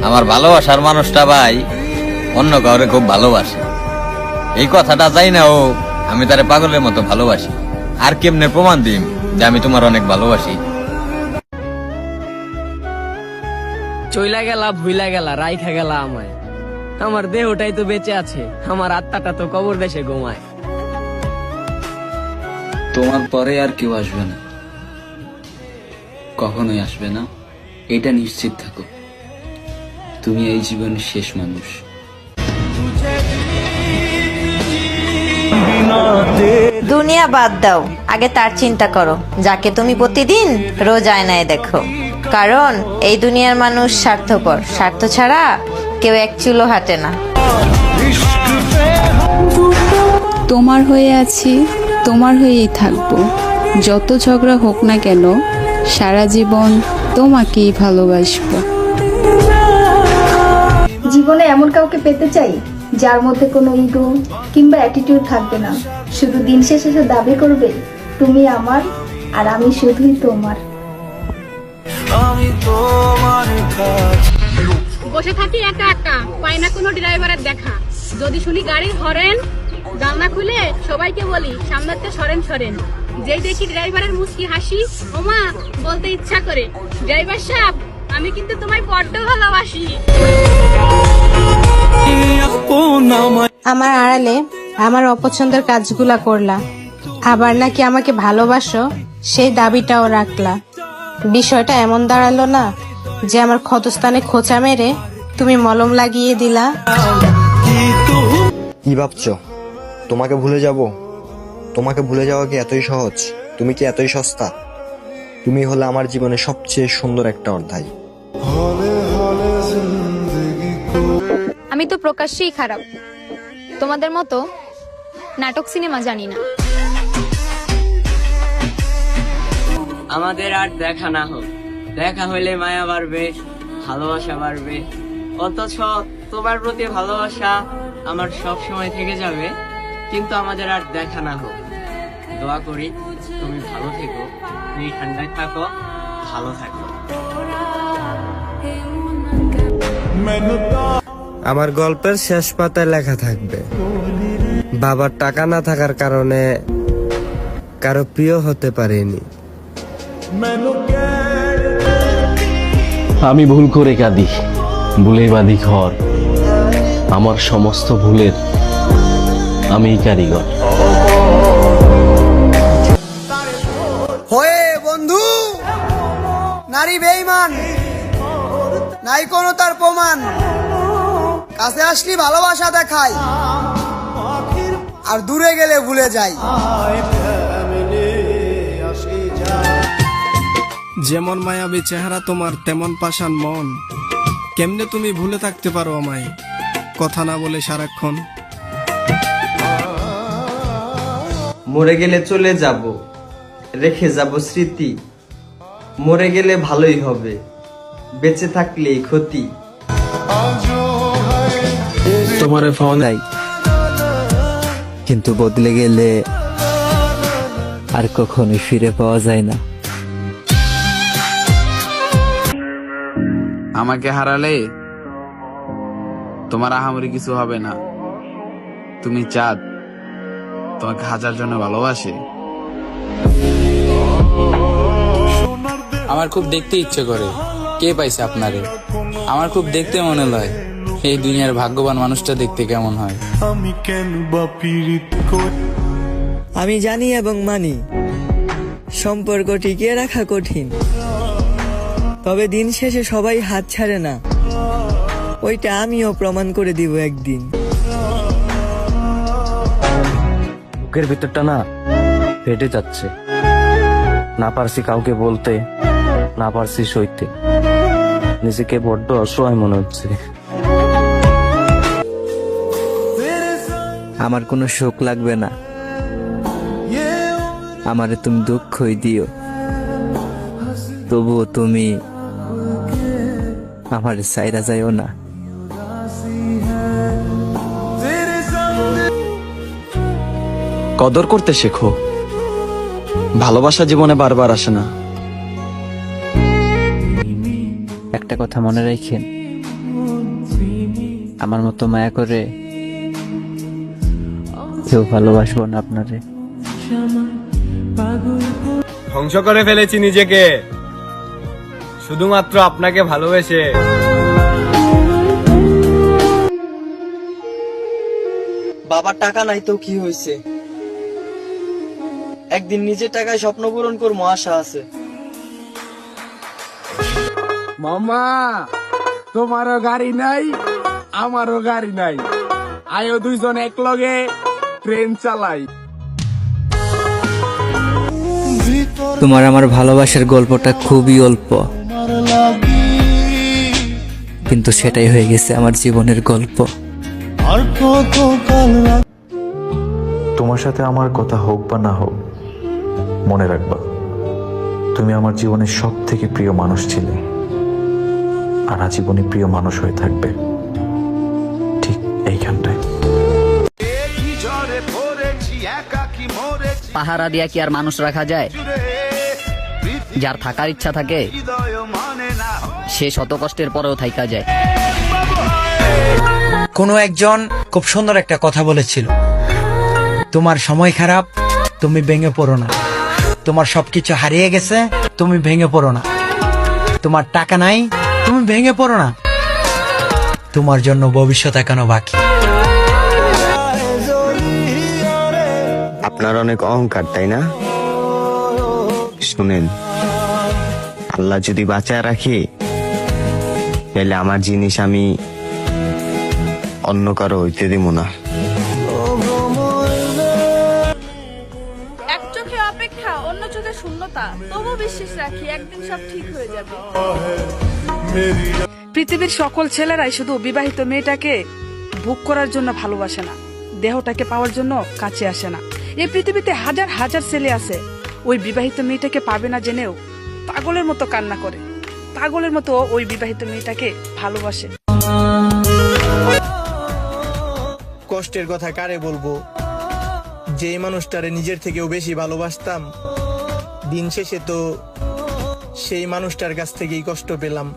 আমার ভালোবাসার মানুষটা ভাই অন্য কাউরে খুব ভালোবাসে। এই কথাটা যাই না ও আমি তারে পাগলের মতো ভালোবাসি। আর কেমনে প্রমাণ দিম যে আমি তোমার অনেক ভালোবাসি? চইলা গেলা, ভুইলা গেলা, রাইখা গেলা আমায়। আমার দেহটাই তো বেঁচে আছে, আমার আত্মাটা তো কবর দেশে ঘুমায়। তোমার পরে আর কেউ আসবে না, কখনোই আসবে না, এটা নিশ্চিত থাকো। তুমি এই জীবনের শেষ মানুষ। দুনিয়া বাদ দাও, আগে তার চিন্তা করো যাকে তুমি প্রতিদিন রোজ আয়নায় দেখো। কারণ এই দুনিয়ার মানুষ স্বার্থপর, স্বার্থ ছাড়া কেউ এক চুলো হাঁটে না। তোমার হয়ে আছি, তোমার হয়েই থাকবো। যত ঝগড়া হোক না কেন, সারা জীবন তোমাকেই ভালোবাসবো। জীবনে এমন কাউকে পেতে চাই যার মধ্যে কোনো ইগো কিংবা অ্যাটিটিউড থাকবে না। শুধু দিন শেষে সে দাবি করবে তুমি আমার আর আমি শুধুই তোমার। বসে থাকি একা একা, পাই না কোনো ড্রাইভারের দেখা। যদি শুনি গাড়ির হরেন, জানলা খুলে সবাইকে বলি সামনেতে সরেন সরেন। যেই দেখি ড্রাইভারের মুচকি হাসি, ওমা বলতে ইচ্ছা করে, ড্রাইভার সাহেব আমি কিন্তু তোমায় বড্ড ভালোবাসি। আমার আড়ালে আমার অপছন্দের কাজগুলা করলা, আবার নাকি আমাকে ভালোবাসো সেই দাবিটাও রাখলা। বিষয়টা এমন দাঁড়ালো না যে আমার ক্ষতস্থানে খোঁচা মেরে তুমি মলম লাগিয়ে দিলা? কি ভাবছো তোমাকে ভুলে যাব? তোমাকে ভুলে যাওয়া কি এতই সহজ? তুমি কি এতই সস্তা? তুমি হলে আমার জীবনের সবচেয়ে সুন্দর একটা অধ্যায়। আমি তো প্রকাশ্যেই খারাপ, তোমাদের মতো নাটক সিনেমা জানি না। আমাদের আর দেখা না হোক, দেখা হইলে মায়া বাড়বে, ভালোবাসা বাড়বে। অথচ তোমার প্রতি ভালোবাসা আমার সব সময় থেকে যাবে, কিন্তু আমাদের আর দেখা না হোক। দোয়া করি তুমি ভালো থেকো, তুমি ঠান্ডায় থাকো, ভালো থাকো। আমার গল্পের শেষ পাতায় লেখা থাকবে, বাবার টাকা না থাকার কারণে কারো প্রিয় হতে পারেনি। আমি ভুল করে কাঁদি, ভুলে বাঁধি ঘর। আমার সমস্ত ভুলের আমিই কারিগর। হয়ে বন্ধু নারী বেঈমান, নাই কোনো তার প্রমাণ। কাছে আসলি ভালোবাসা দেখায়, আর দূরে গেলে ভুলে যাই। যেমন মায়াবী চেহারা তোমার, তেমন পাষাণ মন। কেমনে তুমি ভুলে থাকতে পারো আমায়, কথা না বলে সারাক্ষণ? মরে গেলে চলে যাব, রেখে যাব স্মৃতি। মরে গেলে ভালোই হবে, বেঁচে থাকলেই ক্ষতি। তোমারে পাওয়া নাই, কিন্তু বদলে গেলে আর কখনো ফিরে পাওয়া যায় না। আমাকে হারালে তোমার আহামরি কিছু হবে না। তুমি চাঁদ, তোমাকে হাজার জন্য ভালোবাসে। আমার খুব দেখতে ইচ্ছে করে, কে পাইছে আপনারে? আমার খুব দেখতে মনে হয় এই দুনিয়ার ভাগ্যবান মানুষটা দেখতে কেমন হয়। আমি জানি এবং মানি সম্পর্ক টিকিয়ে রাখা কঠিন, তবে দিন শেষে সবাই হাত ছাড়ে না। ওইটা আমিও প্রমাণ করে দিব একদিন। বুকের ভিতরটা না ফেটে যাচ্ছে, না পারছি কাউকে বলতে, না পারছি সইতে। নিজেকে বড্ড অসহায় মনে হচ্ছে। আমার কোনো শোক লাগবে না, আমারে তুমি দুঃখই দিও, তবুও তুমি আমার সাইরা যাইও না। কদর করতে শেখো, ভালোবাসা জীবনে বারবার আসে না। একটা কথা মনে রাখেন, আমার মতো মায়া করে কেউ ভালোবাসবো না আপনারে। ধ্বংস করে ফেলেছি নিজেকে শুধুমাত্র আপনাকে ভালোবেসে। বাবার টাকা নাই তো কি হয়েছে, একদিন নিজের টাকায় স্বপ্ন পূরণ করবো আশা আছে। মামা তোমারও গাড়ি নাই আমারও গাড়ি নাই, আয়ো দুইজন এক লগে ট্রেন চালাই। তোমার আমার ভালোবাসার গল্পটা খুবই অল্প, কিন্তু সেটাই হয়ে গেছে আমার জীবনের গল্প। তোমার সাথে আমার কথা হোক বা না হোক, মনে রাখবা তুমি আমার জীবনের সব থেকে প্রিয় মানুষ ছিলে, আর আজীবনে প্রিয় মানুষ হয়ে থাকবে ঠিক এইখানটায়। পাহারা দিয়া কি আর মানুষ রাখা যায়? যার থাকার ইচ্ছা থাকে সে শত কষ্টের পরেও থাইকা যায়। কোনো একজন খুব সুন্দর একটা কথা বলেছিল, তোমার সময় খারাপ, তুমি ভেঙে পড়ো না। তোমার সবকিছু হারিয়ে গেছে, তুমি ভেঙে পড়ো না। তোমার টাকা নাই, তুমি ভেঙে পড়ো না। তোমার জন্য ভবিষ্যৎ এখনো বাকি। আপনার অনেক অহংকার, তাই না? শুনেন, আল্লাহ যদি বাঁচায় রাখে তাহলে আমার জিনিস আমি অন্য কারো হইতে দিব না। এক চোখে অপেক্ষা, অন্য চোখে শূন্যতা, তবু বিশ্বাস রাখি একদিন সব ঠিক হয়ে যাবে। পৃথিবীর সকল ছেলেরাই শুধু বিবাহিত মেয়েটাকে ভোগ করার জন্য ভালোবাসে না, দেহটাকে পাওয়ার জন্য কাছে আসে না। এই পৃথিবীতে হাজার হাজার ছেলে আছে ওই বিবাহিত মেয়েটাকে পাবে না জেনেও পাগলের মতো কান্না করে, পাগলের মতো ওই বিবাহিত মেয়েটাকে ভালোবাসে। কষ্টের কথা কারে বলবো, যে মানুষটারে নিজের থেকেও বেশি ভালোবাসতাম, দিন শেষে তো সেই মানুষটার কাছ থেকেই কষ্ট পেলাম।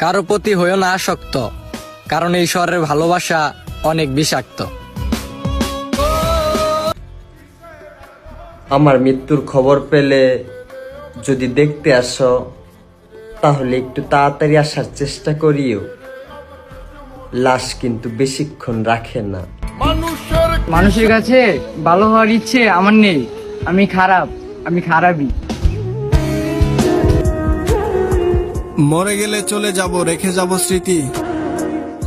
কারো প্রতি হইও না আসক্ত, কারণ এই শহরের ভালোবাসা অনেক বিষাক্ত। আমার মৃত্যুর খবর পেলে যদি দেখতে আসো তাহলে একটু তাড়াতাড়ি আসার চেষ্টা করিও। লাশ কিন্তু বেশিক্ষণ রাখে না। মানুষের কাছে ভালো হওয়ার ইচ্ছে আমার নেই, আমি খারাপ, আমি খারাপই। মরে গেলে চলে যাব, রেখে যাব স্মৃতি।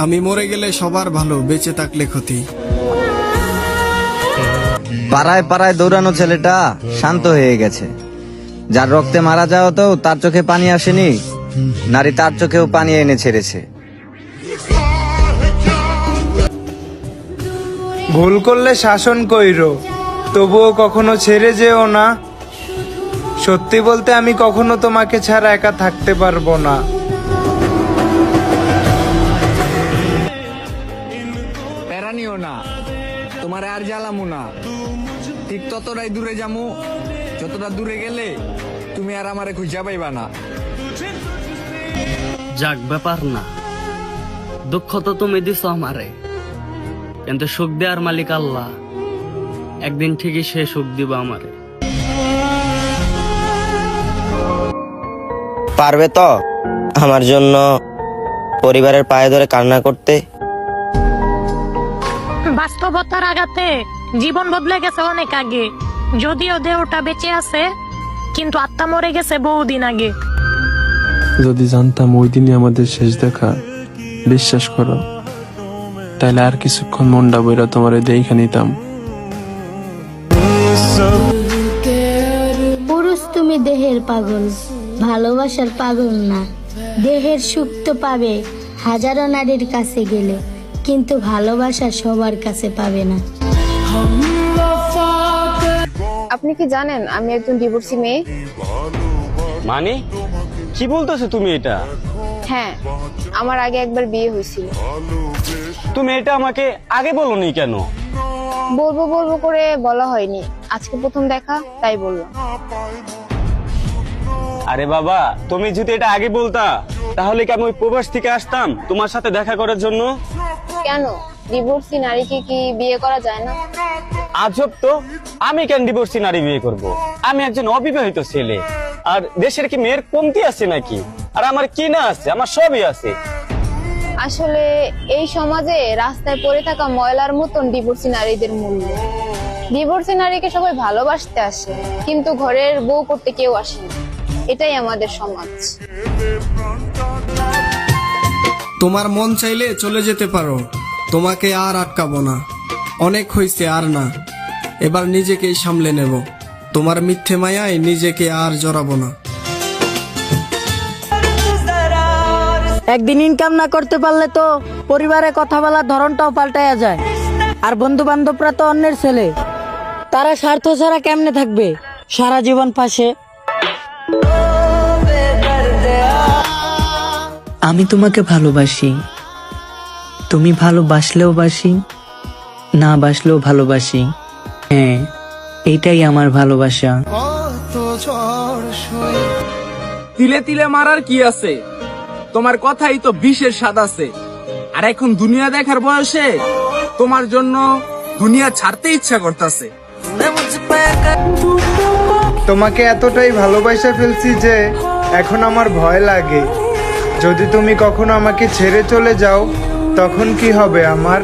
আমি মরে গেলে সবার ভালো, বেঁচে থাকলে ক্ষতি। পাড়ায় পাড়ায় দৌড়ানো ছেলেটা শান্ত হয়ে গেছে। যার রক্তে মারা যাওয়া তো তার চোখে পানি আসেনি, নারী তার চোখেও পানি এনে ছেড়েছে। ভুল করলে শাসন কইরো, তবুও কখনো ছেড়ে যেও না। সত্যি বলতে আমি কখনো তোমাকে ছাড়া একা থাকতে পারবো না। প্যারা নিও না, তোমার আর জ্বালামু না। ঠিক ততটাই দূরে যামু যতটা দূরে গেলে তুমি আর আমারে খুঁজা পাইবা না। যাক, ব্যাপার না, দুঃখ তো তুমি দিছো আমারে, কিন্তু সুখ দেওয়ার মালিক আল্লাহ। একদিন ঠিকই সে সুখ দিব আমারে। পারবে তো আমার জন্য পরিবারের পায়ে ধরে কান্না করতে? বাস্তবতার আঘাতে জীবন বদলে গেছে অনেক আগে, যদিও দেহটা বেঁচে আছে কিন্তু আত্মা মরে গেছে বহুদিন আগে। যদি জানতাম ওই দিনই আমাদের শেষ দেখা, বিশ্বাস করো তাইলে আর কিছুক্ষণ মনটা বইরা তোমার দেখা নিতাম। পুরুষ তুমি দেহের পাগল, ভালোবাসার পাগল না। দেহের সুখ তো পাবে হাজারো নারীর কাছে গেলে, কিন্তু ভালোবাসা সবার কাছে পাবে না। আপনি কি জানেন আমি একজন ডিভোর্সি মেয়ে? মানে কি বলতেছো তুমি এটা? হ্যাঁ, আমার আগে একবার বিয়ে হয়েছিল। তুমি এটা আমাকে আগে বলোনি কেন? বলবো বলবো করে বলা হয়নি, আজকে প্রথম দেখা তাই বললাম। আরে বাবা, তুমি যদি এটা আগে বলতা তাহলে কি আমি ওই প্রবাস থেকে আসতাম তোমার সাথে দেখা করার জন্য? কেন ডিভোর্সি নারীকে কি বিয়ে করা যায় না? আজব তো, আমি কেন ডিভোর্সি নারী বিয়ে করব? আমি একজন অবিবাহিত ছেলে। আর দেশের কি মেয়ের কমতি আছে নাকি? আর আমার কি না আছে? আমার সবই আছে। আসলে এই সমাজে রাস্তায় পড়ে থাকা ময়লার মতন ডিভোর্সি নারীদের মূল্য। ডিভোর্সি নারীকে সবাই ভালোবাসতে আসে, কিন্তু ঘরের বউ করতে কেউ আসে না। এটাই আমাদের সমাজ। তোমার মন চাইলে চলে যেতে পারো, তোমাকে আর আটকাবো না। অনেক হয়েছে, আর না। এবার নিজেকেই সামলে নেব। তোমার মিথ্যে মায়ায় নিজেকে আর জড়াবো না। একদিন ইনকাম না করতে পারলে তো পরিবারে কথা বলার ধরনটাও পাল্টায়া যায়। আর বন্ধু বান্ধবরা তো অন্যের ছেলে, তারা স্বার্থ ছাড়া কেমনে থাকবে সারা জীবন পাশে? আমি তোমাকে ভালোবাসি, তুমি ভালোবাসলেও বাসি, না বাসলেও ভালোবাসি। হ্যাঁ, এইটাই আমার ভালোবাসা। তিলে তিলে মারার কি আছে? তোমার কথাই তো বিষের স্বাদ আছে। আর এখন দুনিয়া দেখার বয়সে তোমার জন্য দুনিয়া ছাড়তে ইচ্ছা করতেছে। তোমাকে এতটাই ভালোবাসা ফেলছি যে এখন আমার ভয় লাগে, যদি তুমি কখনো আমাকে ছেড়ে চলে যাও তখন কি হবে আমার?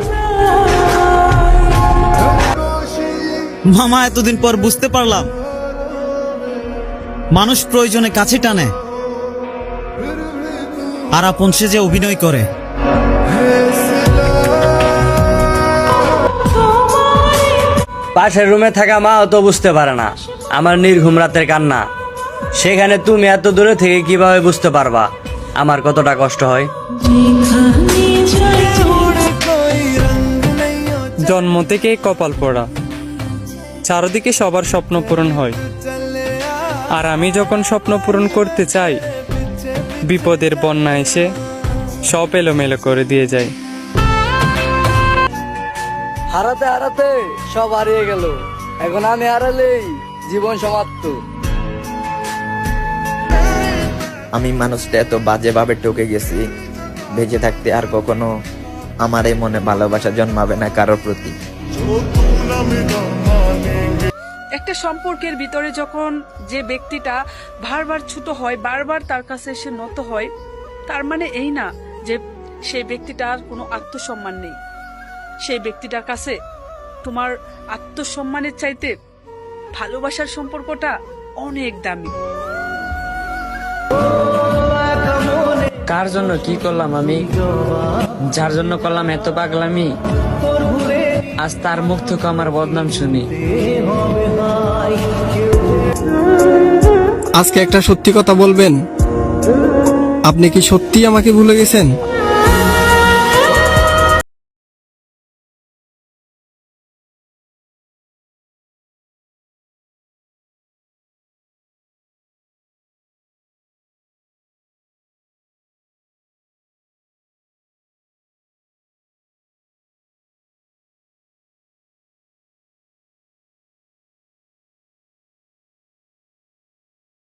মামা, এতদিন পর বুঝতে পারলাম মানুষ প্রয়োজনে কাছে টানে, আর আপন সে যে অভিনয় করে। পাশের রুমে থাকা মাও তো বুঝতে পারে না আমার নির্ঘুম রাতের কান্না। সেখানে তুমি এত দূরে থেকে কিভাবে বুঝতে পারবা আমার কতটা কষ্ট হয়? জন্ম থেকে কপাল পোড়া, চারদিকে সবার স্বপ্ন পূরণ হয়, আর আমি যখন স্বপ্ন পূরণ করতে চাই বিপদের বন্যা এসে সব এলোমেলো করে দিয়ে যায়। হারাতে হারাতে সব হারিয়ে গেল, এখন আমি হারালেই জীবন সমাপ্ত। আমি মানুষটা এত বাজে ভাবে টকে গেছি, বেঁচে থাকতে আর কখনো আমার এই মনে ভালোবাসা জন্মাবে না কারোর প্রতি। একটা সম্পর্কের ভিতরে যখন যে ব্যক্তিটা বারবার ছোট হয়, বারবার তার কাছে এসে নত হয়, তার মানে এই না যে সেই ব্যক্তিটার কোনো আত্মসম্মান নেই। সেই ব্যক্তিটার কাছে তোমার আত্মসম্মানের চাইতে ভালোবাসার সম্পর্কটা অনেক দামি। কার জন্য কি করলাম আমি, যার জন্য করলাম এত পাগলামি, আজ তার মুখ থেকে আমার বদনাম শুনি। আজকে একটা সত্যি কথা বলবেন? আপনি কি সত্যি আমাকে ভুলে গেছেন?